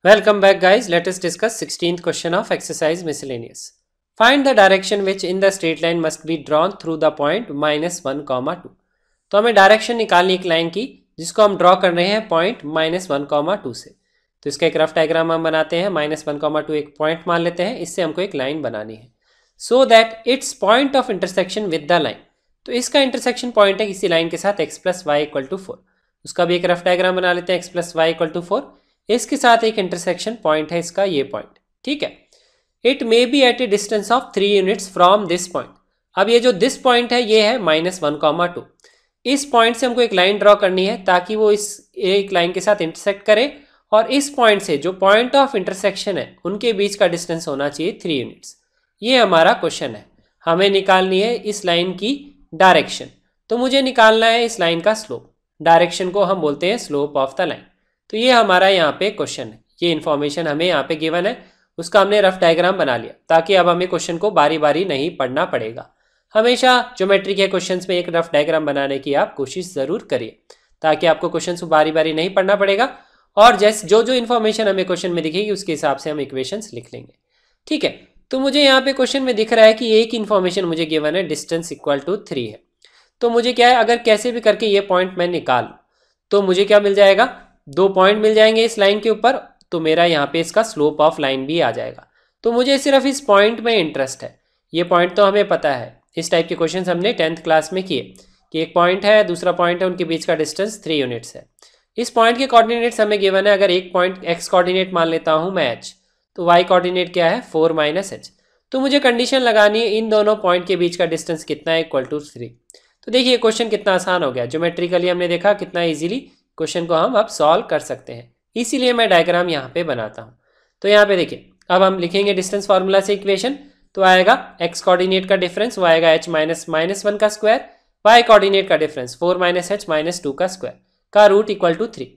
Welcome back guys, let us discuss 16th question of exercise miscellaneous. Find the direction which in the straight line must be drawn through the point -1, 2. तो हमें direction निकालनी एक line की जिसको हम draw कर रहे हैं पॉइंट -1, 2 से। तो इसका एक रफ डायग्राम हम बनाते हैं। -1, 2 एक पॉइंट मान लेते हैं, इससे हमको एक लाइन बनानी है so that it's point of intersection with the line. तो इसका इंटरसेक्शन पॉइंट है किसी लाइन के साथ x + y = 4। उसका भी एक रफ डायग्राम बना लेते हैं। x + y = 4, इसके साथ एक इंटरसेक्शन पॉइंट है इसका ये पॉइंट, ठीक है। It may be at a distance of 3 units from this point. अब ये जो दिस पॉइंट है ये है -1, 2। इस पॉइंट से हमको एक लाइन ड्रॉ करनी है ताकि वो इस एक लाइन के साथ इंटरसेक्ट करे, और इस पॉइंट से जो पॉइंट ऑफ इंटरसेक्शन है उनके बीच का डिस्टेंस होना चाहिए 3 यूनिट्स। ये हमारा क्वेश्चन है। हमें निकालनी है इस लाइन की डायरेक्शन, तो मुझे निकालना है इस लाइन का स्लोप। डायरेक्शन को हम बोलते हैं स्लोप ऑफ द लाइन। तो ये हमारा यहाँ पे क्वेश्चन है, ये इन्फॉर्मेशन हमें यहाँ पे गिवन है, उसका हमने रफ डायग्राम बना लिया ताकि अब हमें क्वेश्चन को बारी बारी नहीं पढ़ना पड़ेगा। हमेशा ज्योमेट्री के क्वेश्चंस में एक रफ डायग्राम बनाने की आप कोशिश ज़रूर करिए ताकि आपको क्वेश्चन को बारी बारी नहीं पढ़ना पड़ेगा, और जैसे जो इन्फॉर्मेशन हमें क्वेश्चन में दिखेगी उसके हिसाब से हम इक्वेशंस लिख लेंगे, ठीक है। तो मुझे यहाँ पे क्वेश्चन में दिख रहा है कि एक इन्फॉर्मेशन मुझे गिवन है, डिस्टेंस = 3 है। तो मुझे क्या है, अगर कैसे भी करके ये पॉइंट मैं निकाल तो मुझे क्या मिल जाएगा, 2 पॉइंट मिल जाएंगे इस लाइन के ऊपर। तो मेरा यहाँ पे इसका स्लोप ऑफ लाइन भी आ जाएगा। तो मुझे सिर्फ इस पॉइंट में इंटरेस्ट है। ये पॉइंट तो हमें पता है, इस टाइप के क्वेश्चंस हमने 10th क्लास में किए कि एक पॉइंट है, दूसरा पॉइंट है, उनके बीच का डिस्टेंस 3 यूनिट्स है। इस पॉइंट के कोऑर्डिनेट्स हमें गिवन है। अगर एक पॉइंट x कोऑर्डिनेट मान लेता हूँ मैं h, तो y कोऑर्डिनेट क्या है 4 - h। तो मुझे कंडीशन लगानी है इन दोनों पॉइंट के बीच का डिस्टेंस कितना है, =3। तो देखिए क्वेश्चन कितना आसान हो गया। ज्योमेट्रिकली हमने देखा कितना ईजिली क्वेश्चन को हम अब सॉल्व कर सकते हैं, इसीलिए मैं डायग्राम यहाँ पे बनाता हूँ। तो यहाँ पे देखिए, अब हम लिखेंगे डिस्टेंस फार्मूला से इक्वेशन। तो आएगा x कोऑर्डिनेट का डिफरेंस, वो आएगा h - -1 का स्क्वायर, y कोऑर्डिनेट का डिफरेंस 4 - h - 2 का स्क्वायर का रूट =3।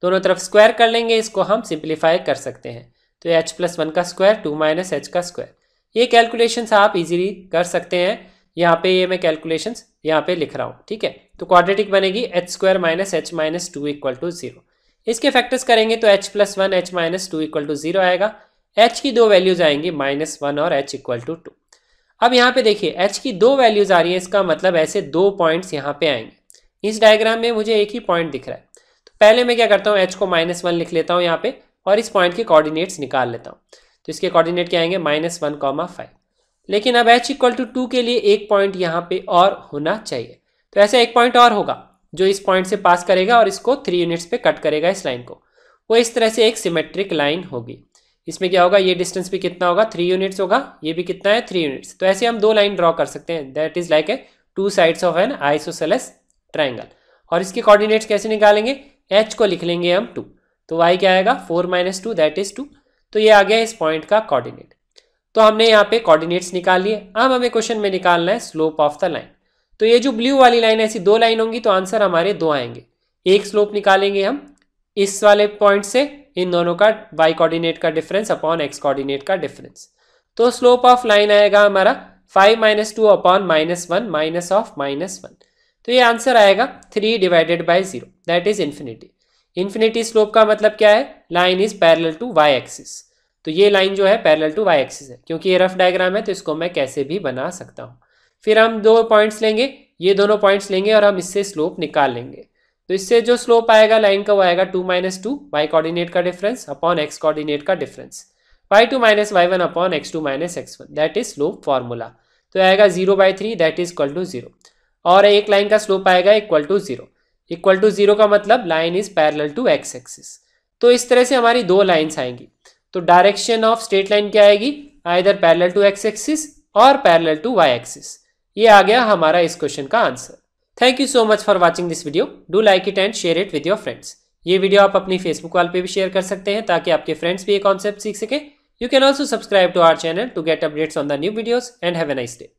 दोनों तरफ स्क्वायर कर लेंगे, इसको हम सिंप्लीफाई कर सकते हैं। तो h + 1 का स्क्वायर 2 - h का स्क्वायर। ये कैलकुलेशंस आप इजीली कर सकते हैं। यहाँ पे ये मैं कैलकुलेशंस यहाँ पे लिख रहा हूँ, ठीक है। तो क्वाड्रेटिक बनेगी h² - h - 2 = 0। इसके फैक्टर्स करेंगे तो h + 1 h - 2 = 0 आएगा। h की 2 वैल्यूज आएंगी -1 और h = 2। अब यहाँ पे देखिए h की 2 वैल्यूज आ रही है, इसका मतलब ऐसे 2 पॉइंट्स यहाँ पे आएंगे। इस डायग्राम में मुझे एक ही पॉइंट दिख रहा है, तो पहले मैं क्या करता हूँ, h को -1 लिख लेता हूँ यहाँ पे, और इस पॉइंट के कोऑर्डिनेट्स निकाल लेता हूँ। तो इसके कोऑर्डिनेट क्या आएंगे -1, 5। लेकिन अब h = 2 के लिए एक पॉइंट यहाँ पे और होना चाहिए। तो ऐसा एक पॉइंट और होगा जो इस पॉइंट से पास करेगा और इसको 3 यूनिट्स पे कट करेगा इस लाइन को। वो इस तरह से एक सिमेट्रिक लाइन होगी। इसमें क्या होगा, ये डिस्टेंस भी कितना होगा, 3 यूनिट्स होगा, ये भी कितना है 3 यूनिट्स। तो ऐसे हम 2 लाइन ड्रॉ कर सकते हैं, that is like a 2 sides of N isosceles triangle. और इसके कोऑर्डिनेट्स कैसे निकालेंगे, h को लिख लेंगे हम 2, तो y क्या आएगा 4 - 2 दैट इज 2। तो ये आ गया इस पॉइंट का कोऑर्डिनेट। तो हमने यहाँ पे कोऑर्डिनेट्स निकाल लिए। अब हमें क्वेश्चन में निकालना है स्लोप ऑफ द लाइन। तो ये जो ब्लू वाली लाइन, ऐसी 2 लाइन होंगी तो आंसर हमारे 2 आएंगे। एक स्लोप निकालेंगे हम इस वाले पॉइंट से, इन दोनों का y कोऑर्डिनेट का डिफरेंस अपॉन x कोऑर्डिनेट का डिफरेंस। तो स्लोप ऑफ लाइन आएगा हमारा 5 - 2 अपॉन -1 -1। तो ये आंसर आएगा 3 / 0 that is infinity. Infinity slope का मतलब क्या है, line is parallel to y axis. तो ये लाइन जो है पैरेलल टू y एक्सिस है, क्योंकि ये रफ डायग्राम है तो इसको मैं कैसे भी बना सकता हूँ। फिर हम 2 पॉइंट्स लेंगे, ये दोनों पॉइंट्स लेंगे और हम इससे स्लोप निकाल लेंगे। तो इससे जो स्लोप आएगा लाइन का वो आएगा 2 - 2 y कोऑर्डिनेट का डिफरेंस अपॉन x कोऑर्डिनेट का difference, y2 - y1 upon x2 - x1 that is slope formula. तो आएगा 0/3 दैट इज = 0। और एक लाइन का स्लोप आएगा =0। 0 का मतलब line is parallel to x axis. तो इस तरह से हमारी 2 लाइन्स आएंगी। तो डायरेक्शन ऑफ स्ट्रेट लाइन क्या आएगी, either parallel to x axis और पैरेलल टू y एक्सिस। ये आ गया हमारा इस क्वेश्चन का answer. Thank you so much for watching this video. Do like it and share it with your friends. ये वीडियो आप अपनी फेसबुक वॉल पे भी शेयर कर सकते हैं ताकि आपके फ्रेंड्स भी ये कॉन्सेप्ट सीख सके। You can also subscribe to our channel to get updates on the new videos and have a nice day.